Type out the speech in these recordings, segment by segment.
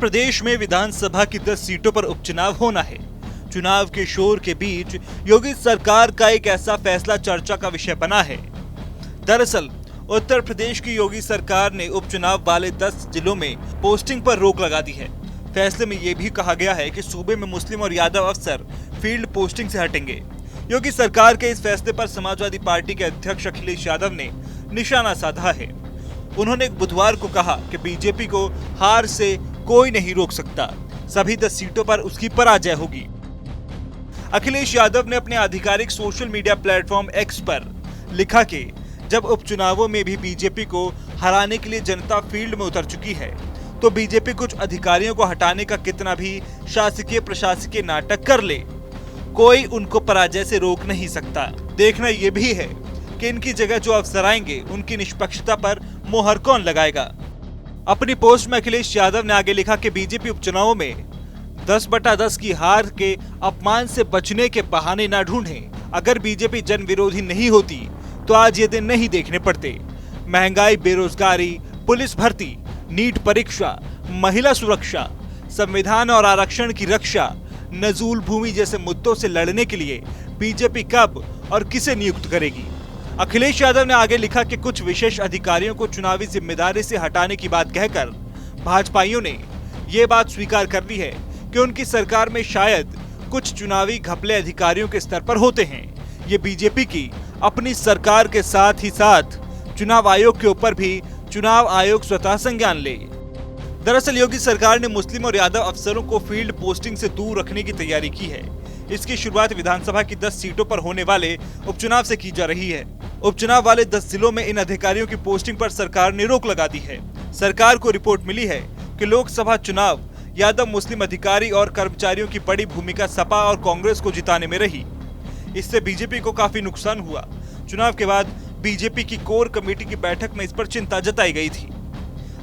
प्रदेश में विधानसभा की 10 सीटों पर उपचुनाव होना है। चुनाव के शोर के बीच योगी सरकार का एक ऐसा फैसला चर्चा का विषय बना है। दरअसल उत्तर प्रदेश की योगी सरकार ने उपचुनाव वाले 10 जिलों में पोस्टिंग पर रोक लगा दी है। फैसले में यह भी कहा गया है कि सूबे में मुस्लिम और यादव अफसर फील्ड पोस्टिंग से हटेंगे। योगी सरकार के इस फैसले पर समाजवादी पार्टी के अध्यक्ष अखिलेश यादव ने निशाना साधा है। उन्होंने बुधवार को कहा कि बीजेपी को हार से कोई नहीं रोक सकता, सभी 10 सीटों पर उसकी पराजय होगी। अखिलेश यादव ने अपने आधिकारिक सोशल मीडिया प्लेटफॉर्म एक्स पर लिखा कि जब उपचुनावों में भी बीजेपी को हराने के लिए जनता फील्ड में उतर चुकी है, तो बीजेपी कुछ अधिकारियों को हटाने का कितना भी शासकीय प्रशासकीय नाटक कर ले, कोई उनको पराजय से रोक नहीं सकता। देखना यह भी है कि इनकी जगह जो अफसर आएंगे उनकी निष्पक्षता पर मोहर कौन लगाएगा। अपनी पोस्ट में अखिलेश यादव ने आगे लिखा कि बीजेपी उपचुनावों में 10/10 की हार के अपमान से बचने के बहाने न ढूंढें। अगर बीजेपी जन विरोधी नहीं होती तो आज ये दिन नहीं देखने पड़ते। महंगाई, बेरोजगारी, पुलिस भर्ती, नीट परीक्षा, महिला सुरक्षा, संविधान और आरक्षण की रक्षा, नजूल भूमि जैसे मुद्दों से लड़ने के लिए बीजेपी कब और किसे नियुक्त करेगी। अखिलेश यादव ने आगे लिखा कि कुछ विशेष अधिकारियों को चुनावी जिम्मेदारी से हटाने की बात कहकर भाजपाइयों ने ये बात स्वीकार कर ली है कि उनकी सरकार में शायद कुछ चुनावी घपले अधिकारियों के स्तर पर होते हैं। ये बीजेपी की अपनी सरकार के साथ ही साथ चुनाव आयोग के ऊपर भी चुनाव आयोग स्वतः संज्ञान ले। दरअसल योगी सरकार ने मुस्लिम और यादव अफसरों को फील्ड पोस्टिंग से दूर रखने की तैयारी की है। इसकी शुरुआत विधानसभा की 10 सीटों पर होने वाले उपचुनाव से की जा रही है। उपचुनाव वाले 10 जिलों में इन अधिकारियों की पोस्टिंग पर सरकार ने रोक लगा दी है। सरकार को रिपोर्ट मिली है कि लोकसभा चुनाव यादव मुस्लिम अधिकारी और कर्मचारियों की बड़ी भूमिका सपा और कांग्रेस को जिताने में रही। इससे बीजेपी को काफी नुकसान हुआ। चुनाव के बाद बीजेपी की कोर कमेटी की बैठक में इस पर चिंता जताई गई थी।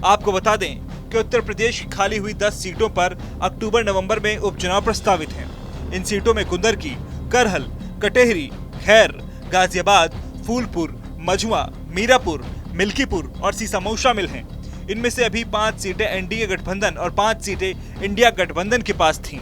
आपको बता दें कि उत्तर प्रदेश की खाली हुई 10 सीटों पर अक्टूबर-नवंबर में उपचुनाव प्रस्तावित हैं। इन सीटों में कुंदरकी, करहल, कटेहरी, खैर, गाजियाबाद, फूलपुर, मझुआ, मीरापुर, मिल्कीपुर और सीसामऊ शामिल हैं। इनमें से अभी 5 सीटें एनडीए गठबंधन और 5 सीटें इंडिया गठबंधन के पास थीं।